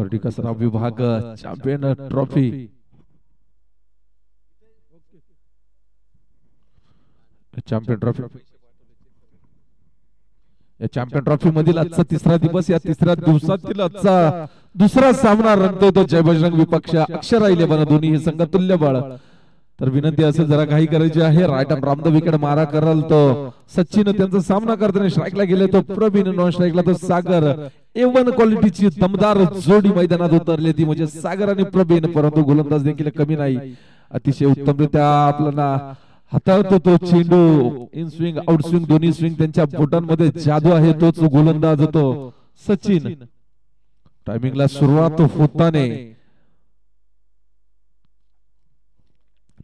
खर्डी कसरा विभाग champion trophy champion trophy या champion trophy मधील आजचा तिसरा दिवस या तिसऱ्या दिवसातील आजचा दुसरा सामना रंगतोय तो जय बजरंग विपक्ष अक्षरा 11 दोन्ही हे संघ तुल्य बळ तर विनंती असेल जरा काही करायची आहे right arm round the wicket मारा करल तो सचिन त्यांचा सामना करताना स्ट्राईकला गेले तो प्रवीण नॉन स्ट्राईकला तो सागर A1 क्वालिटीची दमदार जोडी मैदानात उतरली ती म्हणजे सागर आणि प्रवीण परंतु गोलंदाज देखील कमी नाही अतिशय उत्तमरित्या आपल्याला हाताळतो तो चेंडू इन स्विंग आउट स्विंग दोन्ही स्विंग त्यांच्या बोटांमध्ये जादू आहे तोच गोलंदाज तो सचिन टायमिंगला सुरुवात होताने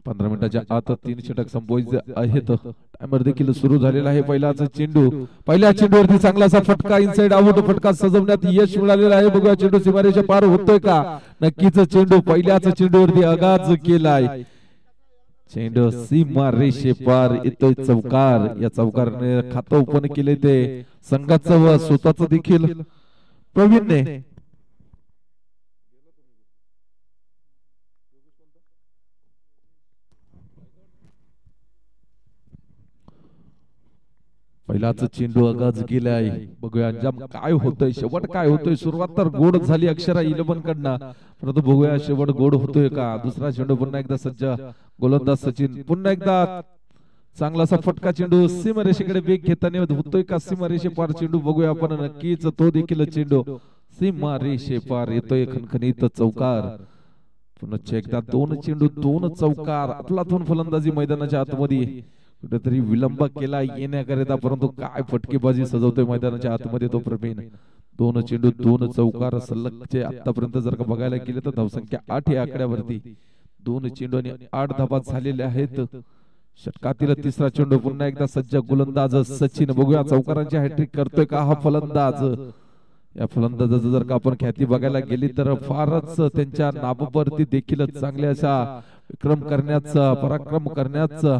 15 मिनिटाच्या आत 3 षटक संपवायचे आहेत टायमर देखील सुरू झालेला आहे पहिल्या चेंडूवरती चांगलासा फटका इनसाइड आउट फटका सजवण्यात यश मिळालेलं आहे बघूया चेंडू सीमारेषेच्या पार होतोय का नक्कीच चेंडू पहिल्याच चेंडूवरती आगाज केलाय चेंडू सीमारेषे पार येतोय चौकार या चौकारने खातं ओपन केले ते संघाचं व स्वतःच देखील प्रवीणने पहिलाच चेंडू आगाज गेलाय बघूया अंजाम काय होतोय शेवट काय होतोय सुरुवात तर गोड झाली अक्षरा 11 कडनं परंतु बघूया शेवट गोड होतोय का दुसरा चेंडू पुन्हा एकदा सज्ज गोलंदाज सचिन पुन्हा एकदा चांगलासा फटका चेंडू सीमारेषेकडे वेग घेताना होतोय का सीमारेषे पार चेंडू बघूया आपण नक्कीच तो देखील चेंडू सीमारेषे पार येतोय खणखणीत चौकार पुन्हा एकदा 2 चेंडू 2 चौकार अफलातून फलंदाजी मैदानाच्या आतमध्ये कुठेतरी विलंब केला येण्याकरिता परंतु काय फटकेबाजी सजवतोय मैदानाच्या आतमध्ये तो प्रवीण 2 चेंडू 2 चौकार सलगचे आतापर्यंत जर का बघायला गेले तर धावसंख्या 8 या आकड्यावरती 2 चेंडू आणि 8 धावा झालेल्या आहेत षटकातील तिसरा चेंडू पुन्हा एकदा सज्ज गोलंदाज सचिन बघूया चौकारांची हॅट्रिक करतोय का हा फलंदाज या फलंदाजाचं जर का आपण ख्याती बघायला गेली तर फारच त्यांच्या नाबावरती देखील चांगल्या अशा विक्रम करण्याचा पराक्रम करण्याचा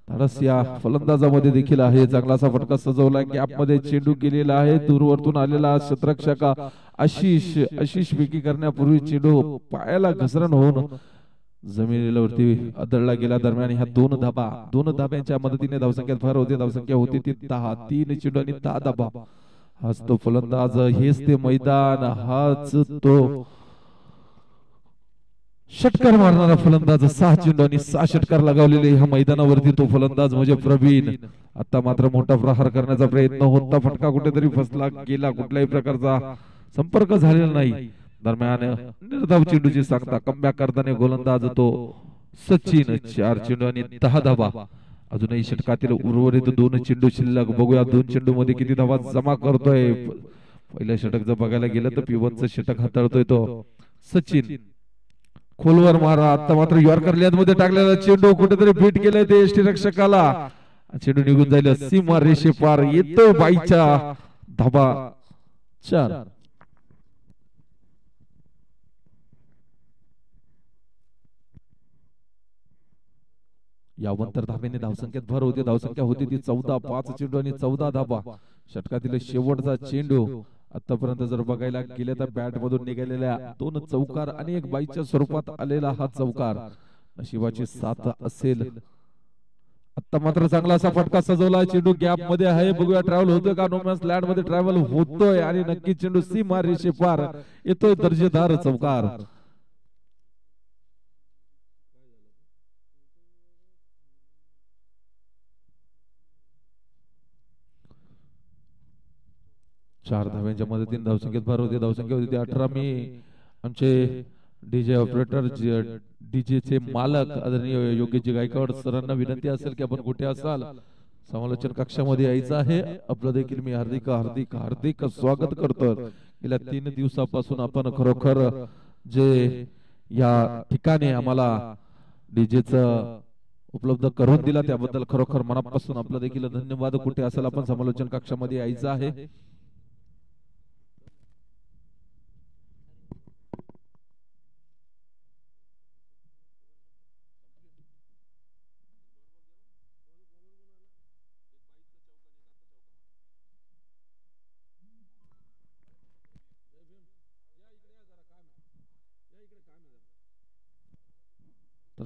धाडस या फलंदाजामध्ये देखील आहे चांगलासा फटका सजवला गॅप मध्ये चेंडू गेलेला आहे दूरवरतून आलेला शतरक्षक आशिष विकी करण्यापूर्वी चेंडू पायाला घसरण होऊन जमिनीवरती आदळला गेला दरम्यान ह्या 2 धाब्यांच्या मदतीने धावसंख्या फार होती धावसंख्या होती ती 10 3 चेंडू आणि 10 धाबा हाच तो फलंदाज हेच ते मैदान हाच तो षटकार मारणारा फलंदाज 6 चेंडू आणि 6 षटकार लगावलेले ह्या मैदानावरती तो फलंदाज म्हणजे प्रवीण आता मात्र मोठा प्रहार करण्याचा प्रयत्न होता फटका कुठेतरी फसला गेला कुठल्याही प्रकारचा संपर्क झालेला नाही दरम्यान निर्धाव चेंडूची सांगता कमबॅक करताना गोलंदाज तो सचिन 4 चेंडू आणि 10 धावा अजूनही षटकातील उर्वरित 2 चेंडू शिल्लक बघूया 2 चेंडू मध्ये किती धावा जमा करतोय पहिल्या षटक जर बघायला गेलं तर P1चं षटक हाताळतोय तो सचिन खोलवर मारा आता मात्र यॉर्कर लेंथ मध्ये टाकलेला चेंडू कुठेतरी बीट केलाय ते यष्टीरक्षकाला चेंडू निघून जाईल सीमा रेषे पार येतो बाईच्या धाबा 4 यावंतर धाब्याने धावसंख्येत भर होती धावसंख्या होती ती 14 5 चेंडू आणि 14 धाबा षटकातील शेवटचा चेंडू आतापर्यंत जर बघायला गेले तर बॅट मधून निघालेल्या 2 चौकार आणि एक बाईच्या स्वरूपात आलेला हा चौकार नशिबाची साथ असेल आता मात्र चांगला असा फटका सजवला चेंडू गॅप मध्ये आहे बघूया ट्रॅव्हल होतोय का नोमॅन्स लँड मध्ये ट्रॅव्हल होतोय आणि नक्की चेंडू सीमा रेषे पार येतोय दर्जेदार चौकार चार धाव्यांच्या मदतीने धावसंख्येत भर होती धावसंख्या होती 18 मी आमचे डीजे ऑपरेटर डीजे चे मालक आदरणीय योगेशजी गायकवाड सरांना विनंती असेल की आपण कुठे असाल समालोचन कक्षामध्ये यायचं आहे आपलं देखील मी हार्दिक हार्दिक हार्दिक स्वागत करतो गेल्या 3 दिवसापासून आपण खरोखर जे या ठिकाणी आम्हाला डीजेचं उपलब्ध करून दिला त्याबद्दल खरोखर मनापासून आपलं देखील धन्यवाद कुठे असेल आपण समालोचन कक्षामध्ये यायचं आहे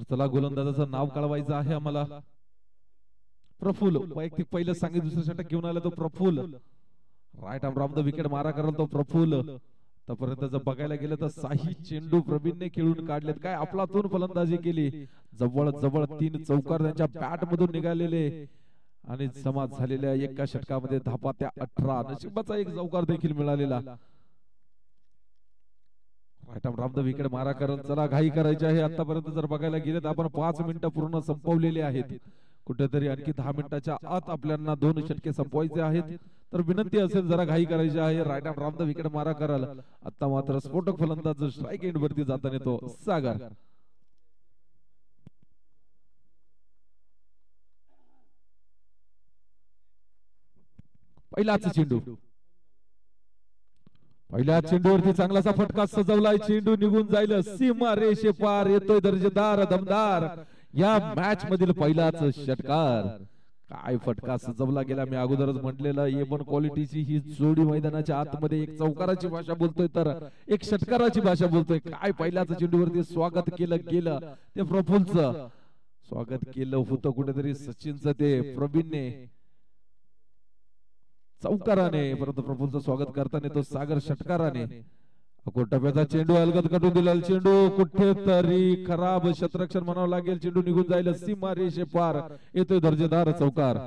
तर चला गोलंदाजाचं नाव कळवायचं आहे आम्हाला. प्रफुल्ल वैयक्तिक पहिलं सांगितलं, दुसरं षटक घेऊन आला तो Praful. Right arm round the wicket मारा करल तो प्रफुल्ल. आतापर्यंत जर बघायला गेलं तर 6 चेंडू प्रवीणने खेळून काढलेत. काय अफलातून फलंदाजी केली. जवळ जवळ 3 चौकार त्यांच्या बॅट मधून निघालेले आणि समाज झालेल्या एका षटकामध्ये धापा त्या 18. नशिबाचा एक चौकार देखील मिळालेला. Right arm round the wicket मारा करल. चला घाई करायची आहे. आतापर्यंत जर बघायला गेले तर आपण 5 मिनिटं पूर्ण संपवलेली आहेत. कुठेतरी आणखी 10 मिनिटाच्या आत आपल्याला 2 षटके संपवायचे आहेत. तर विनंती असेल जरा घाई करायची आहे. Right arm round the wicket मारा कराल. आता मात्र स्फोटक फलंदाज स्ट्राईक एंड वरती जाताना तो सागर. पहिलाच चेंडू, पहिल्या चेंडूवरती चांगलासा फटका सजवलाय. चेंडू निघून जाईल सीमा रेषे पार. येतोय दर्जेदार दमदार या मॅच मधील पहिलाच षटकार. काय फटका सजवला गेला. मी अगोदरच म्हटलेलं A1 क्वालिटीची ही जोडी मैदानाच्या आतमध्ये एक चौकाराची भाषा बोलतोय तर एक षटकाराची भाषा बोलतोय. काय पहिल्याच चेंडूवरती स्वागत केलं गेलं ते प्रफुल्लचं. स्वागत केलं होतं कुठेतरी सचिनचं ते प्रवीणने चौकाराने, परंतु प्रफुल्लचं स्वागत करताना तो सागर षटकाराने. टप्प्याचा चेंडू अलगद कटून दिला. चेंडू कुठेतरी खराब क्षेत्ररक्षण म्हणावं लागेल. चेंडू निघून जाईल सीमा रेषे पार. येतोय दर्जेदार चौकार.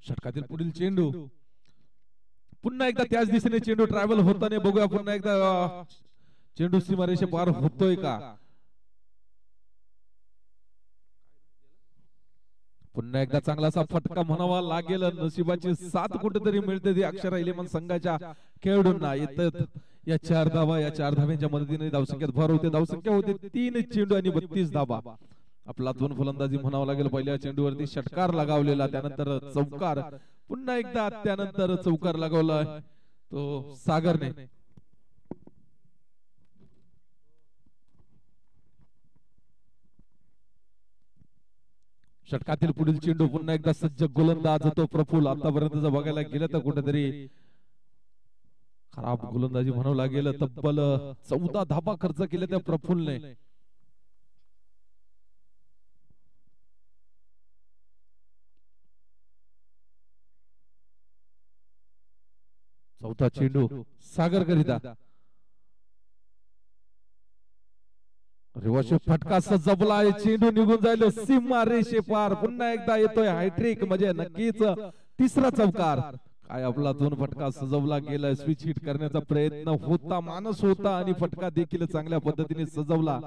षटकातील पुढील चेंडू पुन्हा एकदा त्याच दिशेने चेंडू ट्रॅव्हल होताना बघूया. पुन्हा एकदा चेंडू सीमारेषे पार होतोय का. पुन्हा एकदा चांगलासा फटका म्हणावा लागेल. नशिबाची साथ कुठेतरी मिळते ती अक्षरा इलेव्हन संघाच्या खेळाडूंना. येतात या 4 धावा. या 4 धाव्यांच्या मदतीने धावसंख्येत भर होते. धावसंख्या होते 3 चेंडू आणि 32 धावा. आपला 2 फलंदाजी म्हणावं लागेल. पहिल्या चेंडूवरती षटकार लगावलेला, त्यानंतर चौकार, पुन्हा एकदा त्यानंतर चौकार लगावला तो सागरने. षटकातील पुढील चेंडू पुन्हा एकदा सज्ज गोलंदाज तो प्रफुल्ल. आतापर्यंत जर बघायला गेलं तर कुठेतरी खराब गोलंदाजी म्हणावं लागेल. तब्बल 14 धाबा खर्च केले त्या प्रफुल्लने. चौथा चेंडू सागर करिता. रिवर्स फटका सजवला आहे. चेंडू निघून जाईल सीमा रेषे पार. पुन्हा एकदा येतोय हायट्रिक, म्हणजे नक्कीच 3रा चौकार. काय आपला 2 फटका सजवला गेलाय. स्विच हिट करण्याचा प्रयत्न होता, मानस होता आणि फटका देखील चांगल्या पद्धतीने सजवला.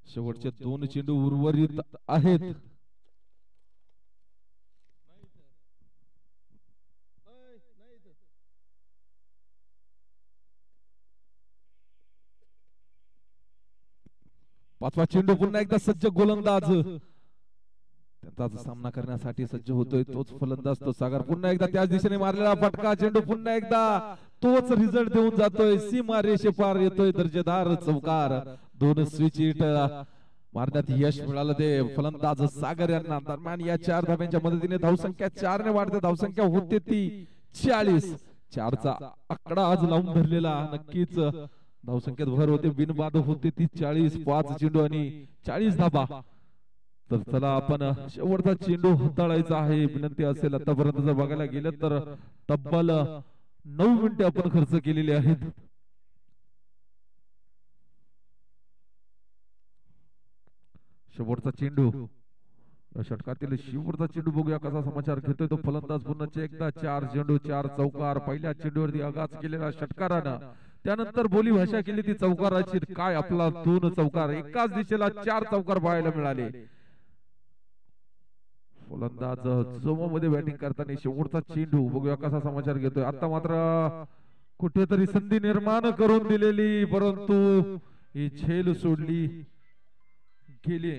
शेवटचे 2 चेंडू उर्वरित आहेत. पाचवा चेंडू पुन्हा एकदा सज्ज गोलंदाज त्यांचा सामना करण्यासाठी सज्ज होतोय तोच फलंदाज तो सागर. पुन्हा एकदा त्याच दिशेने मारलेला फटका. चेंडू पुन्हा एकदा तोच रिझल्ट देऊन जातोय. सीमा रेषे पार. येतोय दर्जेदार चौकार. 2 स्विच हिट मारण्यात यश मिळालं ते फलंदाज सागर यांना. दरम्यान या 4 धाब्यांच्या मदतीने धावसंख्या 4 ने वाढते. धावसंख्या होते ती 40. 4चा आकडा आज लावून धरलेला. नक्कीच धावसंख्येत भर होते. बिनबाद होते ती 40. 5 चेंडू आणि 40 धाबा. तर चला आपण शेवटचा चेंडू हाताळायचा आहे. विनंती असेल आतापर्यंत जर बघायला गेलं तर तब्बल 9 मिनिटे आपण खर्च केलेले आहेत. शेवटचा चेंडू, षटकातील शेवटचा चेंडू बघूया कसा समाचार घेतोय तो फलंदाज. पुन्हा एकदा 4 चेंडू 4 चौकार. पहिल्या चेंडूवरती आघात केलेला षटकारानं, त्यानंतर बोली भाषा केली ती चौकाराची. काय आपला 2 चौकार. एकाच दिशेला 4 चौकार पाहायला मिळाले. फलंदाज जोमामध्ये बॅटिंग करताना शेवटचा चेंडू बघूया कसा समाचार घेतोय. आता मात्र कुठेतरी संधी निर्माण करून दिलेली, परंतु ही झेल सोडली गेली.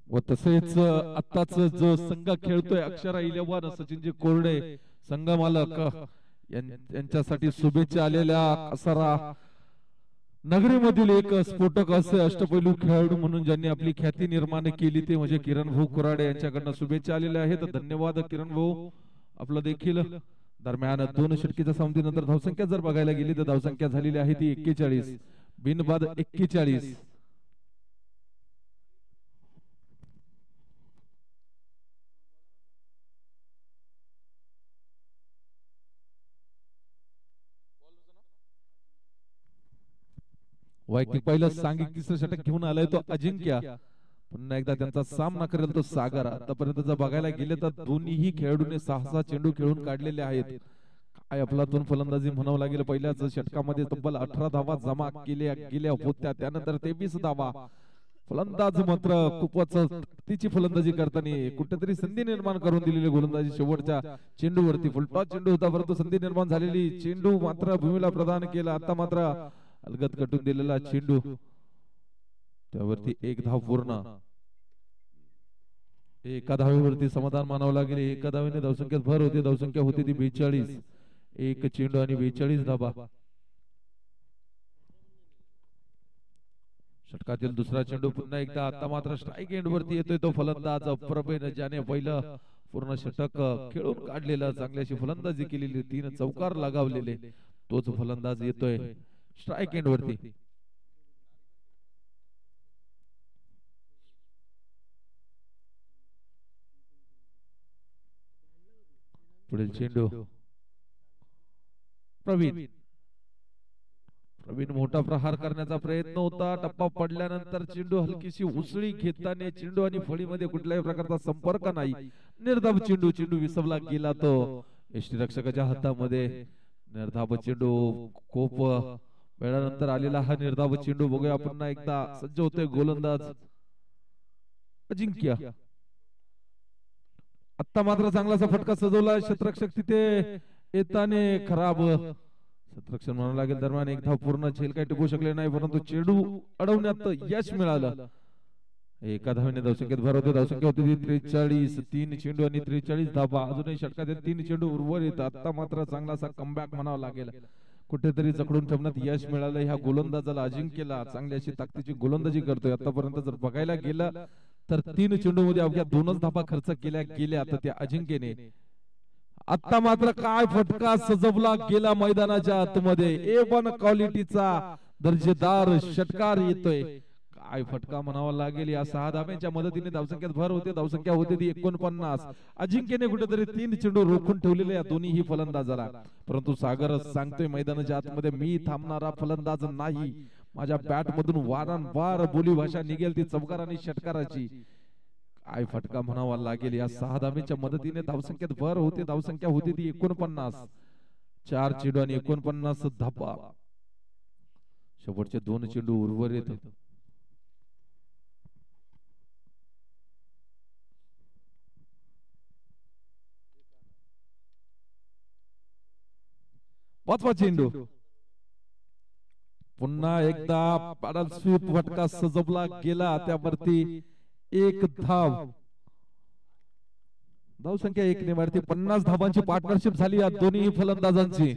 व तसेच आत्ताच जो संघ खेळतोय अक्षरा 11 सचिनजी कोरडे संघ मालक यांच्यासाठी शुभेच्छा आलेल्या कसारा नगरीमधील एक स्फोटक असे अष्टपैलू खेळाडू म्हणून ज्यांनी आपली ख्याती निर्माण केली ते म्हणजे किरण भाऊ कुराडे यांच्याकडनं शुभेच्छा आलेल्या आहेत. धन्यवाद किरण भाऊ. आपलं देखील दरम्यान 2 षटकीच्या सामन्यानंतर धावसंख्या जर बघायला गेली तर धावसंख्या झालेली आहे ती 41 बिनबाद 41. वैयक्तिक पहिलं सांघिक तिसरं षटक घेऊन आलाय तो अजिंक्य. पुन्हा एकदा त्यांचा सामना करेल तो सागर. आतापर्यंत जर बघायला गेले तर दोन्हीही खेळाडूंनी 6 चेंडू खेळून काढलेले आहेत. काय आपलातून फलंदाजी म्हणावं लागेल. पहिल्याच षटकामध्ये तब्बल 18 धावा जमा केल्या होत्या. त्यानंतर 23 धावा. फलंदाज मात्र खूपच तिची फलंदाजी करताना कुठेतरी संधी निर्माण करून दिलेली गोलंदाजी शेवटच्या चेंडूवरती फुलटॉस चेंडू होता परंतु संधी निर्माण झालेली चेंडू मात्र भूमीला प्रदान केला. आता मात्र अलगद कटून दिलेला चेंडू त्यावरती 1 धाव पूर्ण. एका धावेवरती समाधान मानावं लागेल. एका धावेने धावसंख्येत भर होती. धावसंख्या होती ती 42. 1 चेंडू आणि 42 धावा. षटकातील दुसरा चेंडू पुन्हा एकदा. आता मात्र स्ट्राईक एंड वरती येतोय तो फलंदाज प्रभेन ज्याने पहिलं पूर्ण षटक खेळून काढलेलं चांगल्याशी फलंदाजी केलेली 3 चौकार लगावलेले तोच फलंदाज येतोय स्ट्राईक एंड वरती. पुढील चेंडू प्रवीण मोठा प्रहार करण्याचा प्रयत्न होता. टप्पा पडल्यानंतर चेंडू हलकीशी उसळी घेताना चेंडू आणि फळीमध्ये कुठल्याही प्रकारचा संपर्क नाही. निर्धाव चेंडू विसवला गेला तो यष्टीरक्षकाच्या हातामध्ये. निर्धाव चेंडू खूप वेळानंतर आलेला हा निर्धाव चेंडू. बघूया पुन्हा एकदा सज्ज होतोय गोलंदाज अजिंक्य. आता मात्र चांगलासा फटका सजवला. क्षेत्ररक्षक तिथे येताने खराब क्षेत्ररक्षण म्हणावं लागेल. दरम्यान 1 धाव पूर्ण. झेल काही टिकू शकले नाही परंतु चेंडू अडवण्यात यश मिळालं. एका धावेने धावसंख्येत भर होते. धावसंख्या होती 43. 3 चेंडू आणि 43 धावा. अजूनही षटकातील 3 चेंडू उर्वरित. आता मात्र चांगलासा कमबॅक म्हणावा लागेल. कुठेतरी जखडून ठेवण्यात यश मिळालं ह्या गोलंदाजाला अजिंक्यला. चांगली अशी ताकदीची गोलंदाजी करतोय. आतापर्यंत जर बघायला गेलं तर 3 चेंडू मध्ये अवघ्या 2च धावा खर्च केल्या गेल्या आता त्या अजिंक्यने. आता मात्र काय फटका सजवला गेला मैदानाच्या आतमध्ये. A1 क्वालिटीचा दर्जेदार षटकार येतोय. काय फटका म्हणावा लागेल. या 6 धाव्यांच्या मदतीने धावसंख्येत भर होते. धावसंख्या होते ती 49. अजिंक्यने कुठेतरी 3 चेंडू रोखून ठेवलेले या दोन्ही फलंदाजाला. परंतु सागर सांगतोय मैदानाच्या आतमध्ये मी थांबणारा फलंदाज नाही. माझ्या बॅट मधून वारंवार बोली भाषा निघेल ती चौकार आणि षटकाराची. काय फटका म्हणावा लागेल. या 6 धावेच्या मदतीने धावसंख्येत भर होते. धावसंख्या होती ती 49. 4 चेंडू आणि 49 धावा. शेवटचे 2 चेंडू उर्वरित. पाचवा चेंडू पुन्हा एकदा पॅडल स्वीप फटका सजवला गेला. त्यावरती 1 धाव. धावसंख्या 1 ने वाढती. 50 धावांची पार्टनरशिप झाली या दोन्ही फलंदाजांची.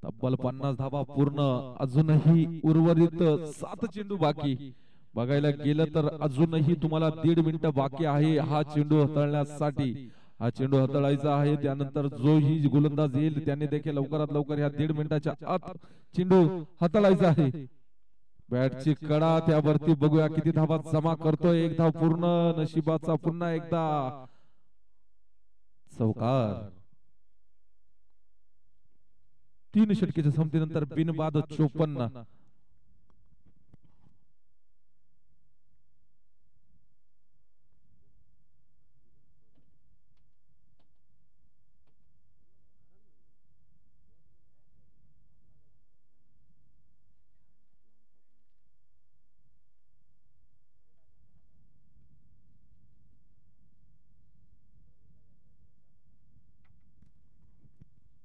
तब्बल 50 धावा पूर्ण. अजूनही उर्वरित 7 चेंडू बाकी. बघायला गेलं तर अजूनही तुम्हाला 1.5 मिनिट बाकी आहे हा चेंडू हाताळण्यासाठी. हा चेंडू हाताळायचा आहे. त्यानंतर जो ही गोलंदाज येईल त्याने देखील लवकरात लवकर या 1.5 मिनिटाच्या आत चेंडू हाताळायचा आहे. बॅटची कडा त्यावरती बघूया किती धावा जमा करतोय. 1 धाव पूर्ण. नशिबाचा पुन्हा एकदा चौकार. 3 षटकीच्या संपतीनंतर बिनबाद 54.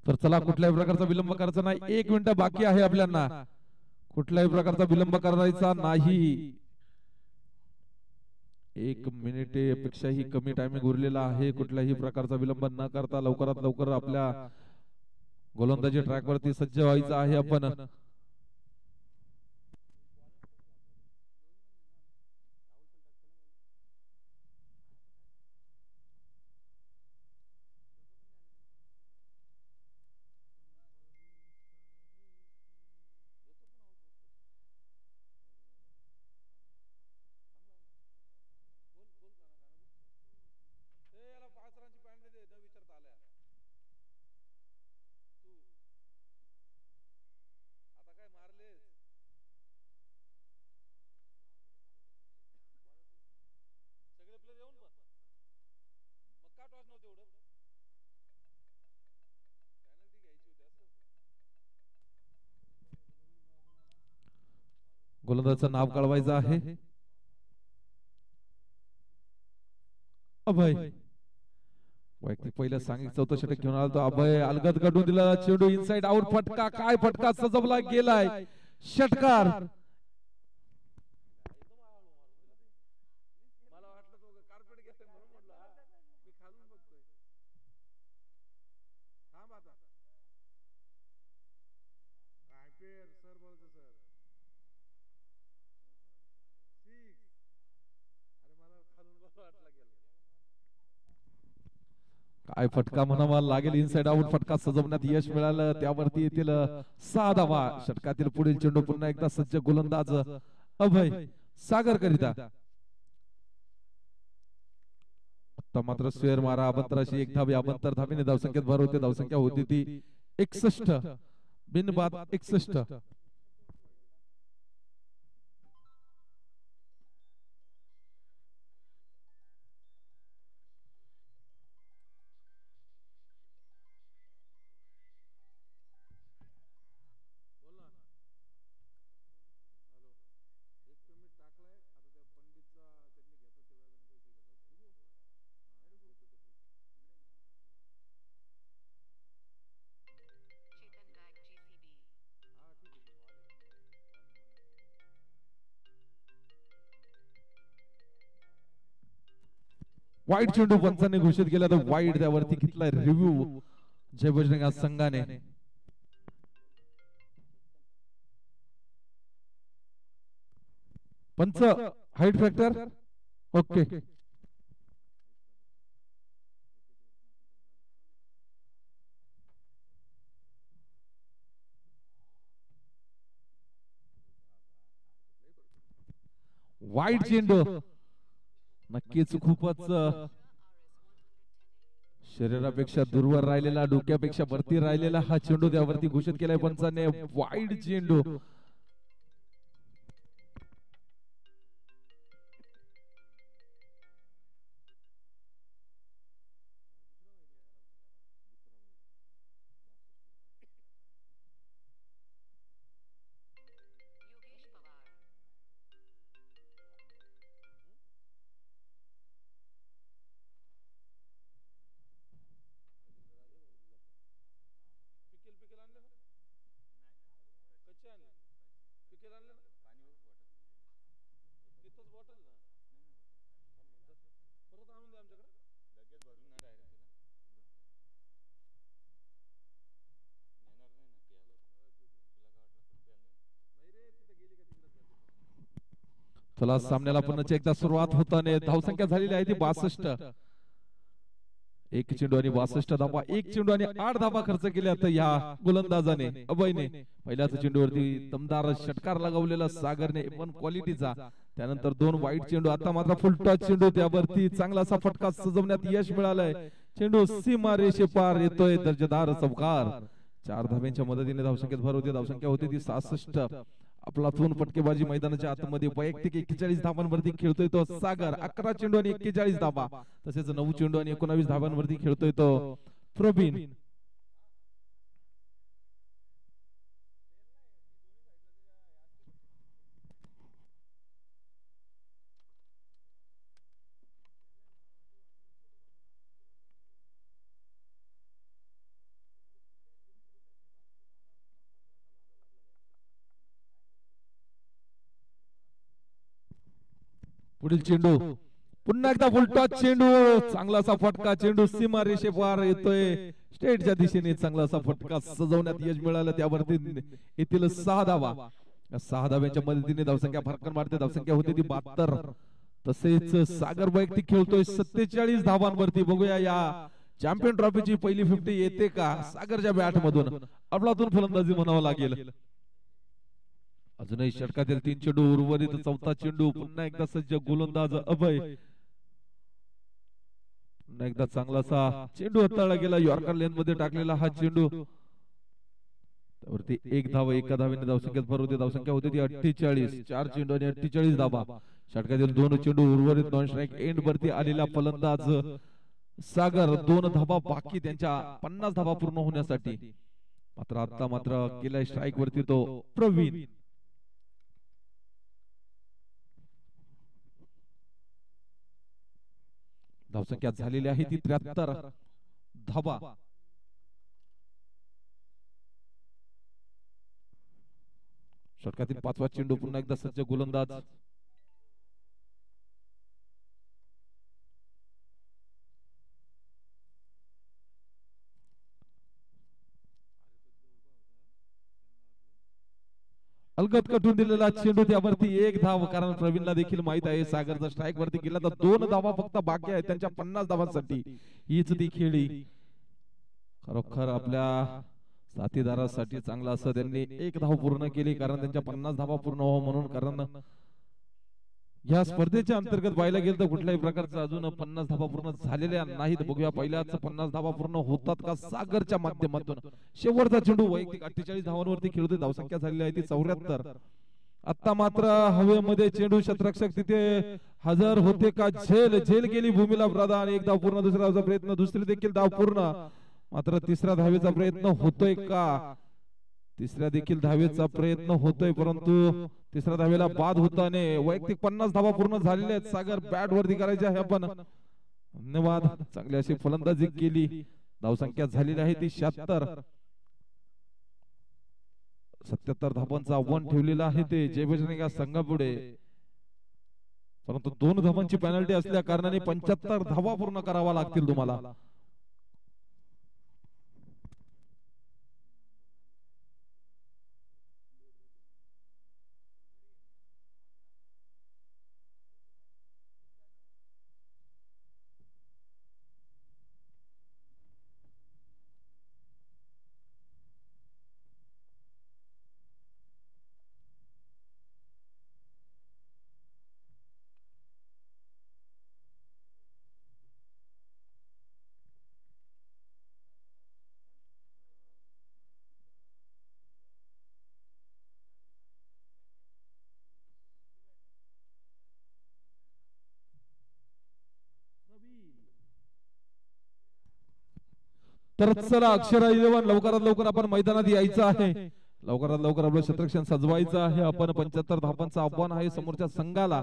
तर चला कुठल्याही प्रकारचा विलंब करायचा नाही. 1 मिनिट बाकी आहे आपल्याला. कुठल्याही प्रकारचा विलंब करायचा नाही. 1 मिनिट पेक्षाही कमी टायमिंग उरलेला आहे. कुठल्याही प्रकारचा विलंब न करता लवकरात लवकर आपल्या गोलंदाजी ट्रॅक वरती सज्ज व्हायचं आहे आपण. गोलंदाजाचं नाव कळवायचं आहे. अभय वैयक्तिक पहिलं सांगितलं होतं षटक घेऊन आला तो अभय. अलगद काढून दिला चेंडू इनसाइड आउट. फटका, काय फटका सजवला गेलाय. षटकार. काय फटका म्हणावा लागेल. इनसाइड आउट फटका सजवण्यात यश मिळालं. त्यावरती येतील 6 धावा. षटकातील पुढील चेंडू पुन्हा एकदा सज्ज गोलंदाज अभय सागर करिता. आता मात्र स्वेर मारा अबंतराशी 1 धावे. अबंतर धावेने धावसंख्येत भर होते. धावसंख्या होती ती 61 बिनबाद 61. वाईट चेंडू पंचांनी घोषित केला तर वाईट त्यावरती घेतला रिव्ह्यू जय बजरंग संघाने. पंच हाईट फॅक्टर ओके. वाईट चेंडू नक्कीच खूपच शरीरापेक्षा दूरवर राहिलेला, डोक्यापेक्षा वरती राहिलेला हा चेंडू त्यावरती घोषित केलाय पंचाने. वाईड चेंडू. चला सामन्याला पुन्हा एकदा सुरुवात होताना धावसंख्या झालेली आहे ती 62. 1 चेंडू आणि 62 धावा. 1 चेंडू आणि 8 धावा खर्च केल्यात या गोलंदाजाने अभयने. पहिल्याच चेंडूवरती दमदार षटकार लगावलेला सागरने पण क्वालिटीचा. त्यानंतर 2 वाईट चेंडू. आता मात्र फुल टॉच चेंडू त्यावरती चांगलासा फटका सजवण्यात यश मिळालंय. चेंडू सीमा रेषे पार येतोय. दर्जेदार चौकार. 4 धाव्यांच्या मदतीने धावसंख्येत भर होते. धावसंख्या होती ती 66. आपलातून फटकेबाजी मैदानाच्या आतमध्ये वैयक्तिक 41 धावांवरती खेळतोय तो सागर. 11 चेंडू आणि 41 धावा. तसेच 9 चेंडू आणि 19 धावांवरती खेळतोय तो प्रवीण. पुढील चेंडू पुन्हा एकदा फुलटॉस चेंडू, चांगलासा फटका, चेंडू सीमा रेषेपार येतोय, स्टेटच्या दिशेने चांगलासा फटका सजवण्यात यश मिळालं, त्यावरती येथील 6 धावा. 6 धाव्यांच्या मदतीने धावसंख्या फरकन वाढते, धावसंख्या होते ती 72. तसेच सागर वैयक्तिक खेळतोय 47 धावांवरती. बघूया या चॅम्पियन ट्रॉफीची पहिली 50 येते का सागरच्या बॅट मधून. अफलातून फलंदाजी म्हणावं लागेल. अजूनही षटकातील 3 चेंडू उर्वरित, चौथा चेंडू. पुन्हा एकदा सज्ज गोलंदाज अभय, पुन्हा एकदा चांगलासा चेंडू हाताळला गेला, यॉर्कर लेन मध्ये टाकलेला हा चेंडू. त्यावरती 1 धाव, एका धावेने धावसंख्येत भर होते, धावसंख्या होती ती 48. 4 चेंडू आणि 48 धावा. षटकातील 2 चेंडू उर्वरित, नॉन स्ट्राईक एंड वरती आलेला फलंदाज सागर. 2 धावा बाकी त्यांच्या 50 धावा पूर्ण होण्यासाठी. मात्र आता मात्र केलाय स्ट्राईक वरती तो प्रवीण. धावसंख्या झालेली आहे ती 73 धावा. षटकातील 5वा चेंडू, पुन्हा एकदा सज्ज गोलंदाज. अलगद कटून दिलेला चेंडू, त्यावरती 1 धाव. कारण प्रवीणला देखील माहित आहे सागरचा स्ट्राईक वरती गेला तर 2 धावा फक्त बाकी आहेत त्यांच्या 50 धावांसाठी. हीच ती खेळी. खरोखर आपल्या साथीदारासाठी चांगला असं त्यांनी 1 धाव पूर्ण केली, कारण त्यांच्या 50 धावा पूर्ण व्हावं म्हणून. कारण या स्पर्धेच्या अंतर्गत पाहायला गेलं तर कुठल्याही प्रकारचा अजून 50 धावा पूर्ण झालेल्या नाहीत. बघूया पहिल्याच 50 धावा पूर्ण होतात का सागरच्या माध्यमातून. शेवटचा चेंडू वैयक्तिक 48 धावांवरती खेळतोय, धावसंख्या झालेली आहे ती 74. आता मात्र हवेमध्ये चेंडू, शतरक्षक तिथे हजर होते का. झेल गेली भूमीला प्रधान. 1 धाव पूर्ण, दुसरा धावचा प्रयत्न, दुसरी देखील धाव पूर्ण. मात्र तिसऱ्या धावेचा प्रयत्न होतोय का. तिसऱ्या देखील धावेचा प्रयत्न होतोय, परंतु तिसऱ्या धावेला बाद होताने वैयक्तिक 50 धावा पूर्ण झालेल्या आहेत. सागर बॅट वरती करायचे आहे आपण. धन्यवाद, चांगली अशी फलंदाजी केली. धावसंख्या झालेली आहे ती 76. 77 धावांचा आव्हान ठेवलेला आहे ते जयबजरंग या संघापुढे. परंतु 2 धावांची पेनल्टी असल्या कारणाने 75 धावा पूर्ण करावा लागतील तुम्हाला. तर चला अक्षरा 11 लवकरात लवकर आपण मैदानात यायचं आहे. लवकरात लवकर आपलं क्षेत्ररक्षण सजवायचं आहे. आपण 75 धावांचं आव्हान आहे समोरच्या संघाला.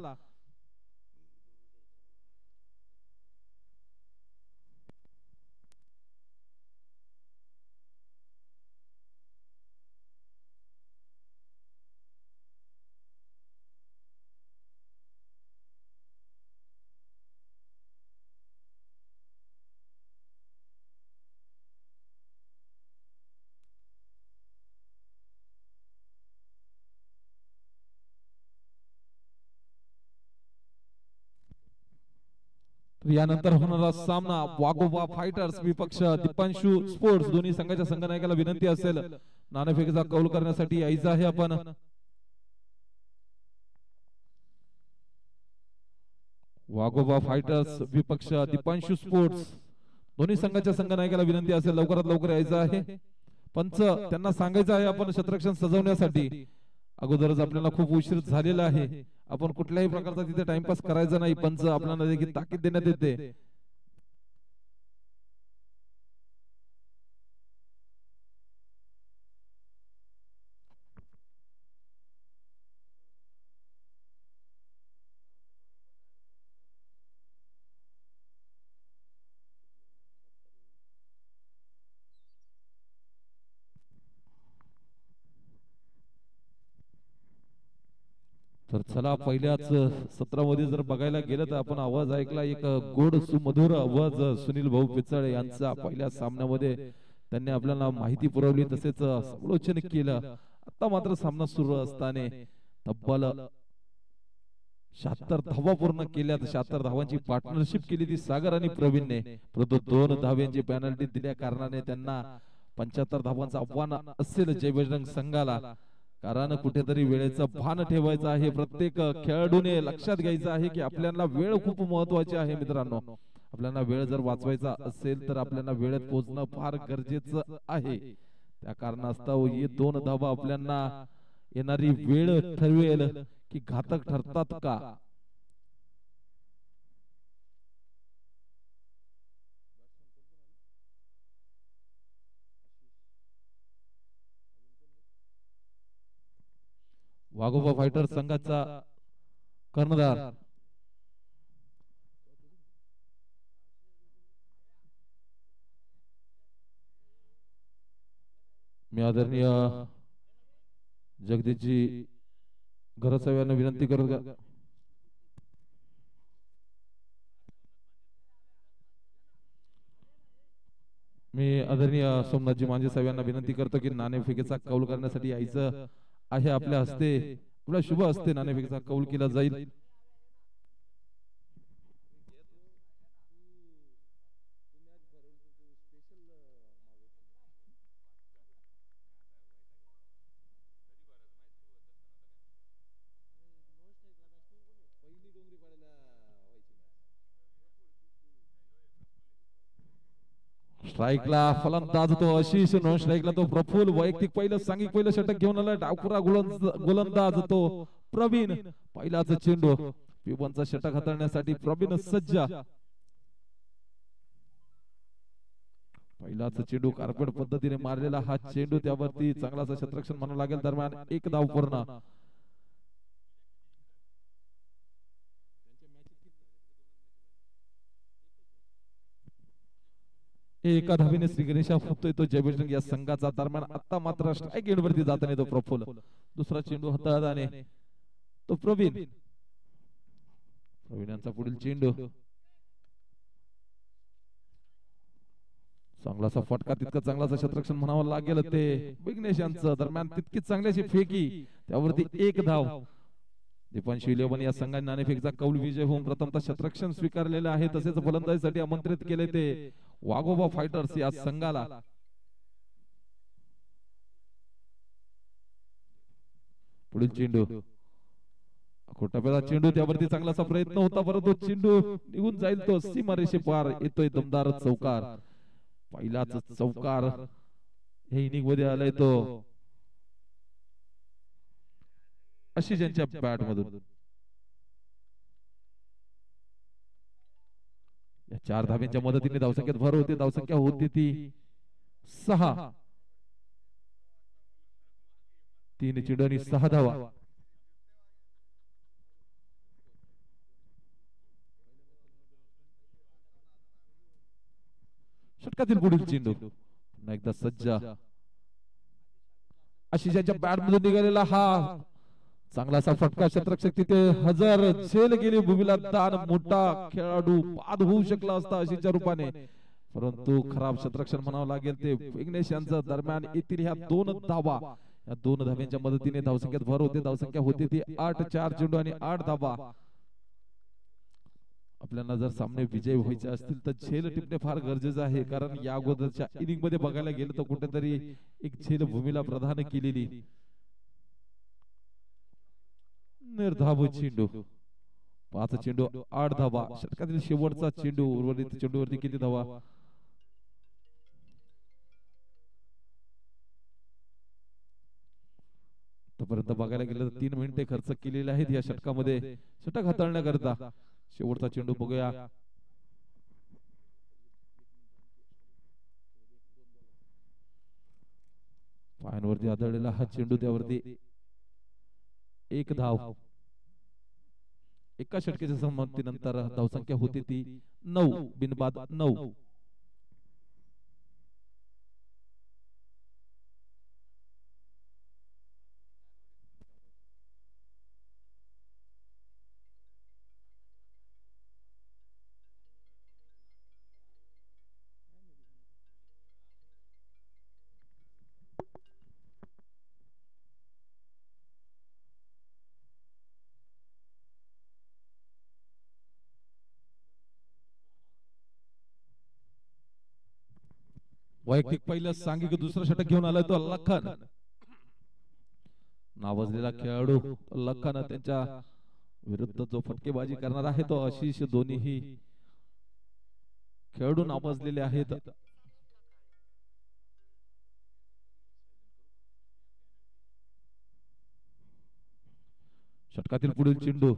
यानंतर होणारा सामना वाघोबा फायटर्स विपक्ष दीपांशु स्पोर्ट्स. दोन्ही संघाच्या संघनायकाला विनंती असेल नाणेफेकीचा कौल करण्यासाठी यायचं आहे आपण. वाघोबा फायटर्स विपक्ष दीपांशु स्पोर्ट्स. दोन्ही संघाच्या संघनायकाला विनंती असेल लवकरात लवकर यायचं आहे. पंच त्यांना सांगायचं आहे आपण क्षेत्ररक्षण सजवण्यासाठी. अगोदरच आपल्याला खूप उशीर झालेला आहे. आपण कुठल्याही प्रकारचा तिथे टाइमपास करायचा नाही. पंच आपल्याला देखील ताकीद देण्यात येते. तर चला पहिल्याच सत्रामध्ये जर बघायला गेलं तर आपण आवाज ऐकला एक गोड सुमधुर आवाज सुनील भाऊ पिचाळे यांचा पहिल्या सामन्यामध्ये त्यांनी आपल्याला माहिती पुरवली तसेच समालोचन केलं. आता मात्र सामना सुरू असताना तब्बल 76 धावा पूर्ण केल्या. 76 धावांची पार्टनरशिप केली ती सागर आणि प्रवीणने, परंतु 2 धावांची पेनल्टी दिल्या कारणाने त्यांना 75 धावांचं आव्हान असेल जय बजरंग संघाला. कारण कुठेतरी वेळेचं भान ठेवायचं आहे. प्रत्येक खेळाडूने लक्षात घ्यायचं आहे की आपल्याला वेळ खूप महत्वाची आहे मित्रांनो. आपल्याला वेळ जर वाचवायचा असेल तर आपल्याला वेळेत पोहोचणं फार गरजेचं आहे. त्या कारणास्तव हे 2 धावा आपल्याला येणारी वेळ ठरवेल की घातक ठरतात का. वाघोबा फायटर संघाचा कर्णधार मी आदरणीय जगदीशजी घरसाव यांना विनंती करत का मी आदरणीय सोमनाथजी मांजे साहेब यांना विनंती करतो की नाणेफेकीचा कौल करण्यासाठी यायचं आहे. आपल्या हस्ते आपल्या शुभ हस्ते नाणेफेकीचा कौल केला जाईल. स्ट्राईकला फलंदाज तो आशिष, नॉन स्ट्राईकला तो प्रफुल्ल, वैयक्तिक पहिलं सांघिक पहिलं षटक घेऊन आला डावखुरा गोलंदाज तो प्रवीण. पहिलाच चेंडू पिबनचा षटक हाताळण्यासाठी प्रवीण सज्ज. पहिलाच चेंडू कार्पेट पद्धतीने मारलेला हा चेंडू, त्यावरती चांगलाच क्षेत्ररक्षण म्हणावं लागेल. दरम्यान 1 धाव पूर्ण. एका धावेने श्री गणेशा फुटतोय तो जय बजरंग या संघाचा. दरम्यान आता मात्र स्ट्राईक एंड वरती जाताना तो प्रफुल्ल. दुसरा चेंडू हाताळताना तो प्रवीण. प्रवीण यांचा पुढील चेंडू चांगलासा फटका, तितका चांगलासा क्षेत्ररक्षण म्हणावं लागेल ते विघ्नेश यांचं. दरम्यान तितकीच चांगल्याची फेकी, त्यावरती 1 धाव. दीपांशु 11 या संघाने नाणेफेकीचा कौल विजय होऊन प्रथमतः क्षेत्ररक्षण स्वीकारलेले आहे. तसेच फलंदाजीसाठी आमंत्रित केले ते वाघोबा फायटर्स या संघाला. पुढील चेंडू खोटापेला चेंडू, त्यावरती चांगलासा प्रयत्न होता परंतु चेंडू निघून जाईल तो सीमारेषे पार. येतोय दमदार चौकार. पहिलाच चौकार हे इनिंग मध्ये आलाय तो आशिष यांच्या बॅट मधून. या 4 धाब्यांच्या मदतीने धावसंख्येत भर होते. धावसंख्या होती ती 6. 3 चेंडू आणि 6 धावा. षटकातील पुढील चेंडू पुन्हा एकदा सज्ज. आशिषाच्या बॅट मधून निघालेला हा चांगलासा फटका. क्षेत्ररक्षक तिथे हजर, झेल गेली भूमीला दान. मोठा खेळाडू बाद होऊ शकला असता आशिषच्या रूपाने, परंतु खराब क्षेत्ररक्षण म्हणावं लागेल ते विघ्नेश यांचं. दरम्यान येथील ह्या 2 धावा, या 2 धाव्यांच्या मदतीने धावसंख्येत भर होते. धावसंख्या होती ती 8. 4 चेंडू आणि 8 धावा. आपल्याला जर सामने विजय व्हायचे असतील तर झेल टिपणे फार गरजेचं आहे. कारण या अगोदरच्या इनिंग मध्ये बघायला गेलं तर कुठेतरी एक झेल भूमीला प्रदान केलेली. निर्धाव चेंडू, 5 चेंडू 8 धावा. षटकातील शेवटचा चेंडू, उर्वरित चेंडूवरती किती धावा. आतापर्यंत बघायला गेलं तर 3 मिनिटे खर्च केलेले आहेत या षटकामध्ये षटक हाताळण्याकरता. शेवटचा चेंडू बघूया. पायांवरती आदळलेला हा चेंडू, त्यावरती 1 धाव. एका षटकाच्या समाप्तीनंतर धावसंख्या होती ती 9. बिनबाद 9. वैयक्तिक पहिलं सांगिक दुसरं षटक घेऊन आलाय तो लखन, नावाजलेला खेळाडू लखन. त्यांच्या विरुद्ध जो फटकेबाजी करणार आहे तो आशिष. दोन्हीही खेळाडू नावाजलेले आहेत. षटकातील पुढील चेंडू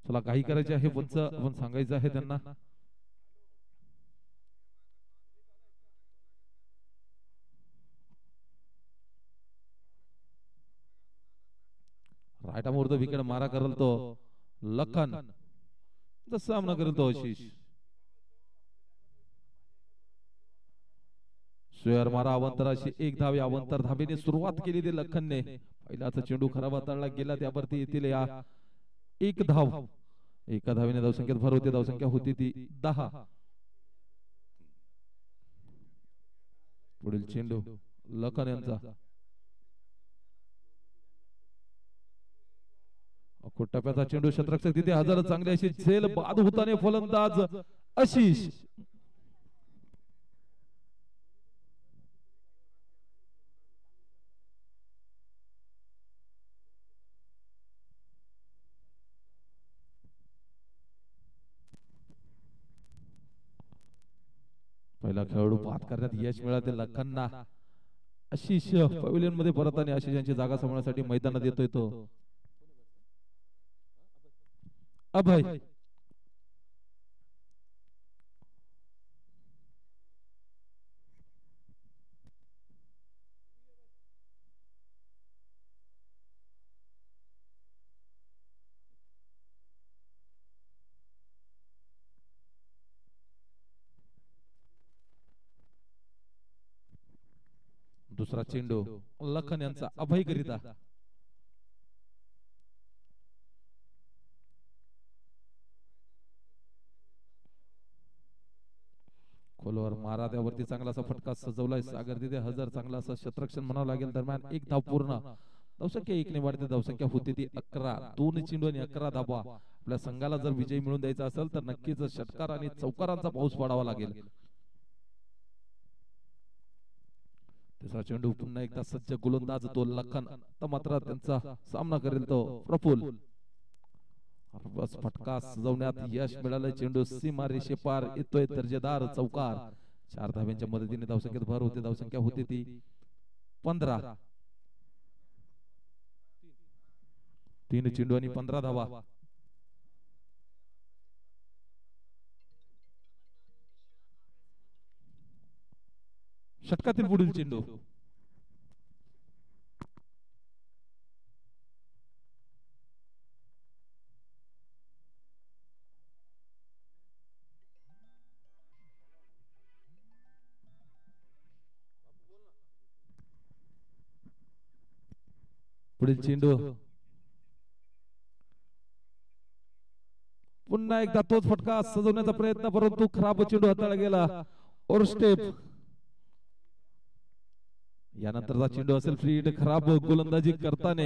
चला काही करायचे आहे पंच, आपण सांगायचं आहे त्यांना. रायटा मुहूर्त विकेट मारा करल तो लखन, सामना करेल तो आशिष. स्वेअर मारा अवंतर, अशी एक धाव अवंतर धाबेने सुरुवात केली ती लखनने. पहिलाचा चेंडू खराब हाताळला गेला, त्यावरती येतील या एक धाव. एका धावेने धावसंख्येत भर होती, धावसंख्या होती ती 10. पुढील चेंडू लखन यांचा. टप्प्याचा चेंडू क्षेत्ररक्षक तिथे हजर, चांगली अशी झेल बाद होताने फलंदाज आशिष. पहिला खेळाडू बाद करण्यात यश मिळाले लखनना. आशिष पॅव्हिलियन मध्ये परत आणि आशिष यांची जागा सांभाळण्यासाठी मैदानात येतोय तो अभय. दुसरा चेंडू लखन यांचा अभय करिता. खोलवर मारा, त्यावरती चांगला असा फटका सजवलाय सागर तिथे हजर. चांगला असा क्षेत्ररक्षण म्हणावं लागेल. दरम्यान एक धाव पूर्ण, धावसंख्या 1 ने वाढते. धावसंख्या होती ती 11. 2 चेंडू आणि 11 धावा. आपल्या संघाला जर विजय मिळवून द्यायचा असेल तर नक्कीच षटकार आणि चौकारांचा पाऊस पाडावा लागेल. तिसरा चेंडू पुन्हा एकदा सज्ज गोलंदाज तो लखन, तर मात्र त्यांचा सामना करेल तो प्रफुल्ल. बस फटका सजवण्यात यश मिळालं. चेंडू सीमा रेषेपार येतोय, दर्जेदार चौकार. 4 धाव्यांच्या मदतीने धावसंख्येत भर होते. धावसंख्या होती ती 15. 3 चेंडू आणि 15 धावा. षटकातील पुढील चेंडू पुढील चेंडू पुन्हा एकदा तोच फटका सजवण्याचा प्रयत्न, परंतु खराब चेंडू हाताळला गेला. और स्टेप यानंतरचा चेंडू असेल फ्री हिट. खराब गोलंदाजी करताना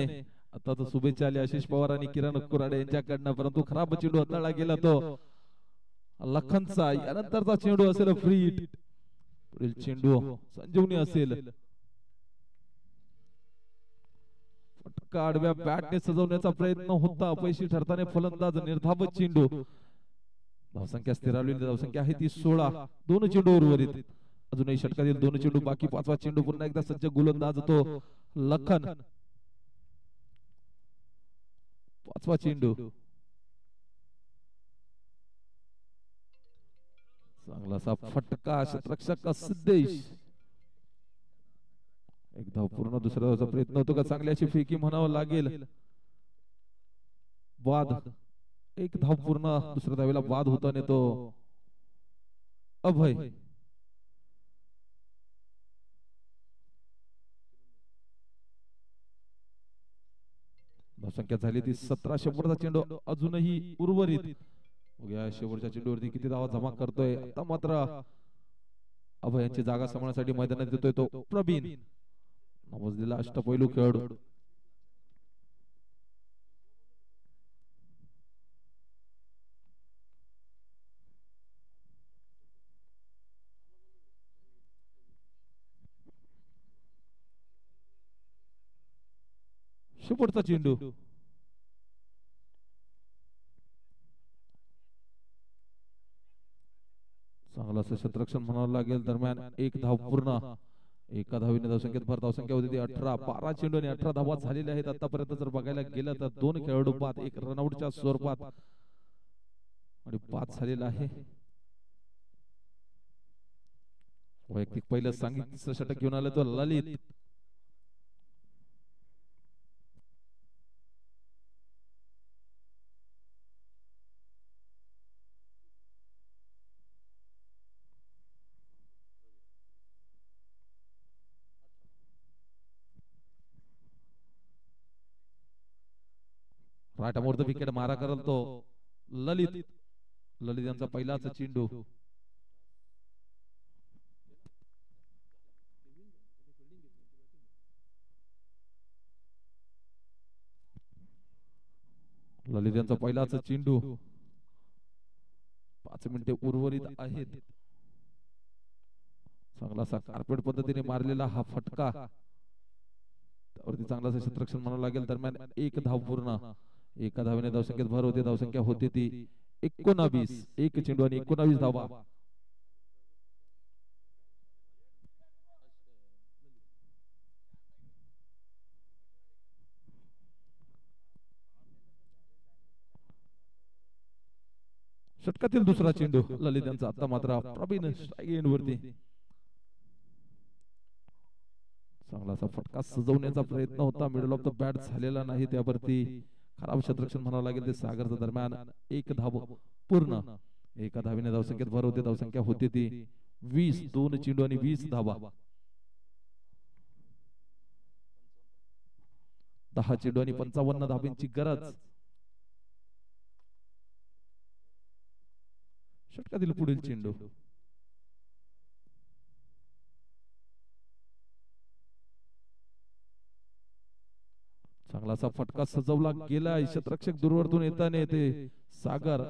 आता तर शुभेच्छा आली आशिष पवार आणि किरण कुराडे यांच्याकडनं, परंतु खराब चेंडू हाताळला गेला तो लखनचा. यानंतरचा चेंडू असेल फ्री हिट. पुढील चेंडू संजीवनी असेल. फटका आडव्या बॅटने सजवण्याचा प्रयत्न होता, अपयशी ठरताना फलंदाज निर्धावत चेंडू. धावसंख्या स्थिरावलेली धावसंख्या आहे ती 16. 2 चेंडू उर्वरित. अजूनही षटकातील 2 चेंडू बाकी. 5वा चेंडू पुन्हा एकदा सज्ज गोलंदाज तो लखन. 5वा चेंडू चांगला असा फटका, क्षेत्ररक्षक सिद्धेश. एक धाव पूर्ण. दुसऱ्या धावचा प्रयत्न होतो का? चांगली अशी फेकी म्हणावं लागेल. बाद. एक धाव पूर्ण. दुसऱ्या धावेला बाद होताना तो अभय. धावसंख्या झाली ती 17. शेवटचा चेंडू अजूनही उर्वरित. बघूया शेवटच्या चेंडूवरती किती धावा जमा करतोय. आता मात्र अभय यांची जागा सांभाळण्यासाठी मैदानात येतोय तो प्रवीण, नावाजलेला अष्टपैलू खेळाडू. शेवटचा चेंडू चांगला क्षेत्ररक्षण म्हणावं लागेल. दरम्यान एक धाव पूर्ण. एका धावीने धावसंख्येत भर. धावसंख्या होती ती 18. 12 चेंडू आणि 18 धावा झालेल्या आहेत आतापर्यंत. जर बघायला गेलं तर 2 खेळाडू बाद, एक रनआउटच्या स्वरूपात आणि 5 झालेला आहे. वैयक्तिक पहिलं सांगितलं षटक घेऊन आलं तो ललित. राटामोर्ध विकेट मारा करल तो ललित. ललित यांचा पहिलाच चेंडू. ललित यांचा पहिलाच चेंडू. 5 मिनिटे उर्वरित आहेत. चांगलासा कार्पेट पद्धतीने मारलेला हा फटका. त्यावरती चांगलासा क्षेत्ररक्षण म्हणावं लागेल. दरम्यान एक धाव पूर्ण. एका धावेने धावसंख्येत भर होते. धावसंख्या होती ती 19. एक चेंडू आणि 19 धावा. षटकातील दुसरा चेंडू ललित यांचा. आता मात्र प्रवीण स्ट्राईक एंड वरती. चांगलासा फटका सजवण्याचा प्रयत्न होता. मिडल ऑफ द बॅट झालेला नाही. त्यावरती खराब क्षेत्ररक्षण म्हणावं लागेल ते सागरचं. दरम्यान एक धाव पूर्ण. एका धावीने धावसंख्येत भर होते. धावसंख्या होती ती 20. 2 चेंडू आणि 20 धावा. 10 चेंडू आणि 55 धावांची गरज. षटकातील पुढील चेंडू. चांगलासा फटका सजवला गेला. क्षेत्ररक्षक दूरवरतून येताना येते सागर.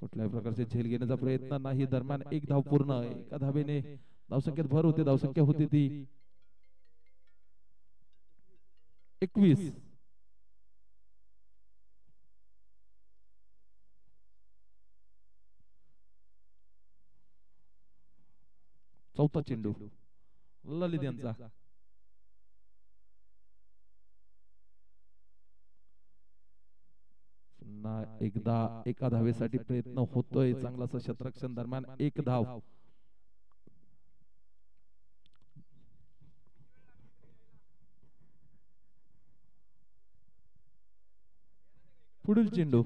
कुठल्याही प्रकारचे झेल घेण्याचा प्रयत्न नाही. दरम्यान एक धाव पूर्ण. एका धावेने धावसंख्येत भर होते. धावसंख्या होती ती 21. चौथा चेंडू ललित यांचा. पुन्हा एकदा एका धावेसाठी प्रयत्न होतोय. चांगलासा क्षेत्ररक्षण. दरम्यान एक धाव. पुढील चेंडू.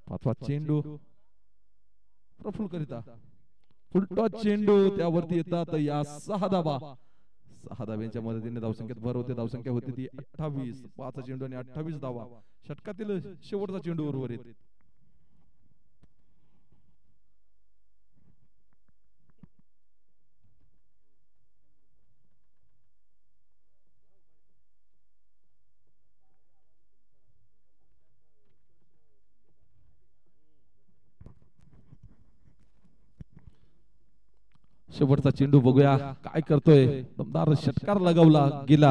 पाचवा चेंडू प्रफुल करिता. फुलटॉ चेंडू. त्यावरती येतात या 6 धावा. 6 धाव्यांच्या मदतीने धावसंख्येत भर होते. धावसंख्या होती ती 28. 5 चेंडू आणि 28 धावा. षटकातील शेवटचा चेंडू उर्वरित. शेवटचा चेंडू बघूया काय करतोय. दमदार षटकार लगावला गेला.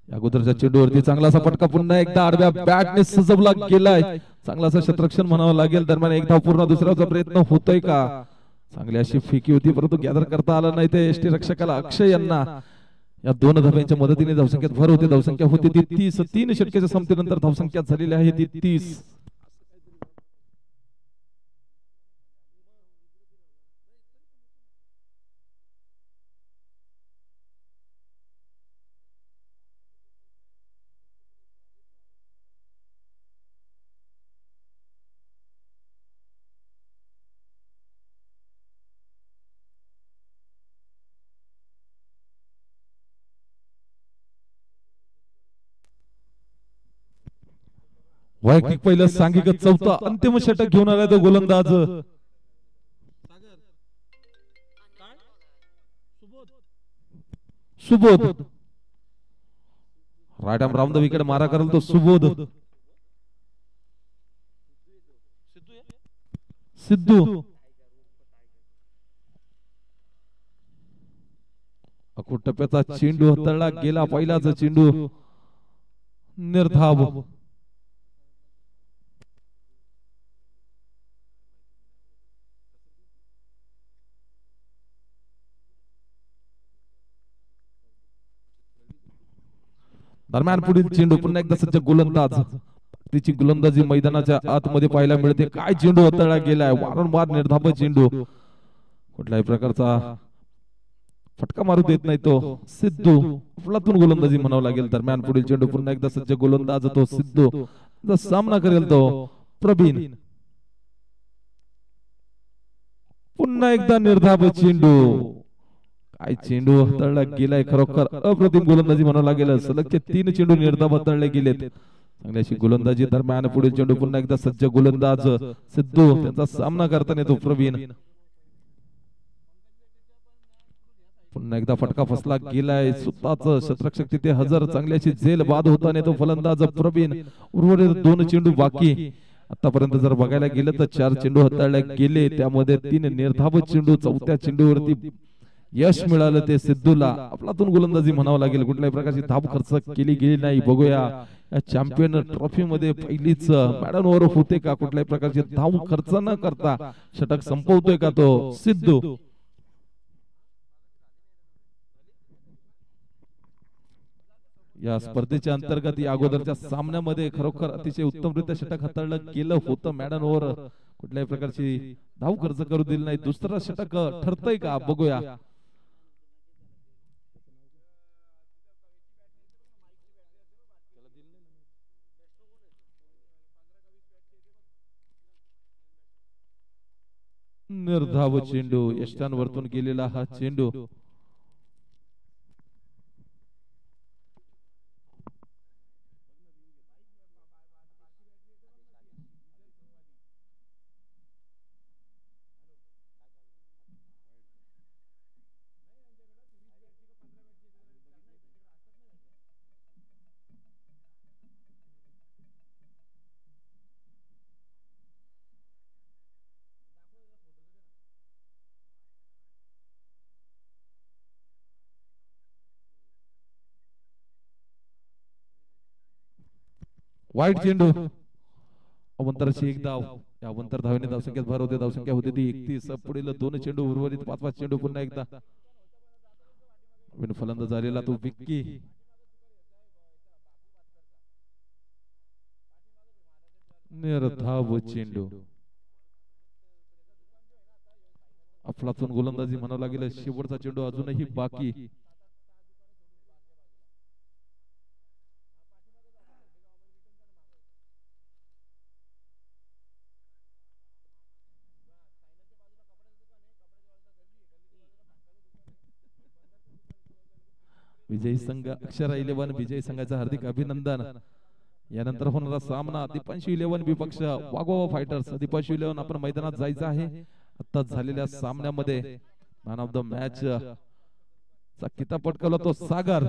या अगोदरच्या चेंडूवरती चांगलासा फटका पुन्हा एकदा आडव्या बॅटने सजवला गेलाय. चांगलासा क्षेत्ररक्षण म्हणावं लागेल. दरम्यान एक धाव पूर्ण. दुसऱ्याचा प्रयत्न होतोय का. चांगली अशी फेकी होती परंतु गॅदर करता आला नाही. ते एसटी रक्षकाला अक्षय यांना या 2 धाव्यांच्या मदतीने धावसंख्येत भर होते. धावसंख्या होती ती 30. 3 षटकाच्या संपत्तीनंतर धावसंख्या झालेली आहे ती 30. वैयक्तिक पहिलं सांघिक चौथा अंतिम षटक घेऊन आलाय तो गोलंदाज Subodh. Right arm round the wicket मारा करेल तो सुबोध. सिद्धू टप्प्याचा चेंडू हाताळला गेला, पहिलाच चेंडू निर्धाव. दरम्यान पुढील चेंडू पुन्हा एकदा सज्ज गोलंदाज, तिची गोलंदाजी मैदानाच्या आतमध्ये पाहायला मिळते. काय चेंडू हाताळला गेलाय, वारंवार निर्धाव चेंडू, कुठल्याही प्रकारचा फटका मारू देत नाही तो सिद्धू. आपलातून गोलंदाजी म्हणावं लागेल. दरम्यान पुढील चेंडू पुन्हा एकदा सज्ज गोलंदाज तो सिद्धू, सामना करेल तो प्रवीण. पुन्हा एकदा निर्धाव चेंडू, काय चेंडू हाताळला गेलाय, खरोखर अप्रतिम गोलंदाजी म्हणावं लागेल. सलगचे 3 चेंडू निर्धाव हाताळले गेलेत, चांगली अशी गोलंदाजी. दरम्यान पुढील चेंडू पुन्हा एकदा सज्ज गोलंदाज सिद्धू, त्यांचा सामना करताना तो प्रवीण. पुन्हा एकदा फटका फसला गेलाय, स्वतःच क्षेत्ररक्षक तिथे हजर, चांगली अशी झेल बाद होताना तो फलंदाज प्रवीण. उर्वरित 2 चेंडू बाकी. आतापर्यंत जर बघायला गेलं तर 4 चेंडू हाताळले गेले, त्यामध्ये 3 निर्धाव चेंडू. 4थ्या चेंडूवरती यश मिळालं ते सिद्धूला. आपलातून गोलंदाजी म्हणावं लागेल, कुठल्याही प्रकारची धाव खर्च केली गेली नाही. बघूया या चॅम्पियन ट्रॉफी मध्ये पहिलीच मॅडन ओव्हर होते का, कुठल्याही प्रकारची धाव खर्च न करता षटक संपवतोय का तो सिद्धू. या स्पर्धेच्या अंतर्गत या अगोदरच्या सामन्यामध्ये खरोखर अतिशय उत्तमरित्या षटक हाताळलं गेलं होतं. मॅडन ओव्हर कुठल्याही प्रकारची धाव खर्च करू दिली नाही. दुसरं षटक ठरतंय का बघूया. निर्धाव चेंडू, यष्टांवरतून गेलेला हा चेंडू. वाईट चेंडू, अवंतरची 1 धाव. या अवंतर धावेने धावसंख्येत भर होते. धावसंख्या होते ती 31. पुढील 2 चेंडू उर्वरित 5 चेंडू. पुन्हा एकदा फलंदाज झालेला तो विक्की. निर्धाव चेंडू, अफलातून गोलंदाजी म्हणावं लागेल. शेवटचा चेंडू अजूनही बाकी. विजयी संघ अक्षरा 11 विजयी संघाचा हार्दिक अभिनंदन. यानंतर होणारा सामना दीपांशु 11 विपक्ष वाघोबा फायटर्स. दीपांशु 11 आपण मैदानात जायचं आहे. आता झालेल्या सामन्यामध्ये मॅन ऑफ द मॅच चा किताब पटकावला तो सागर.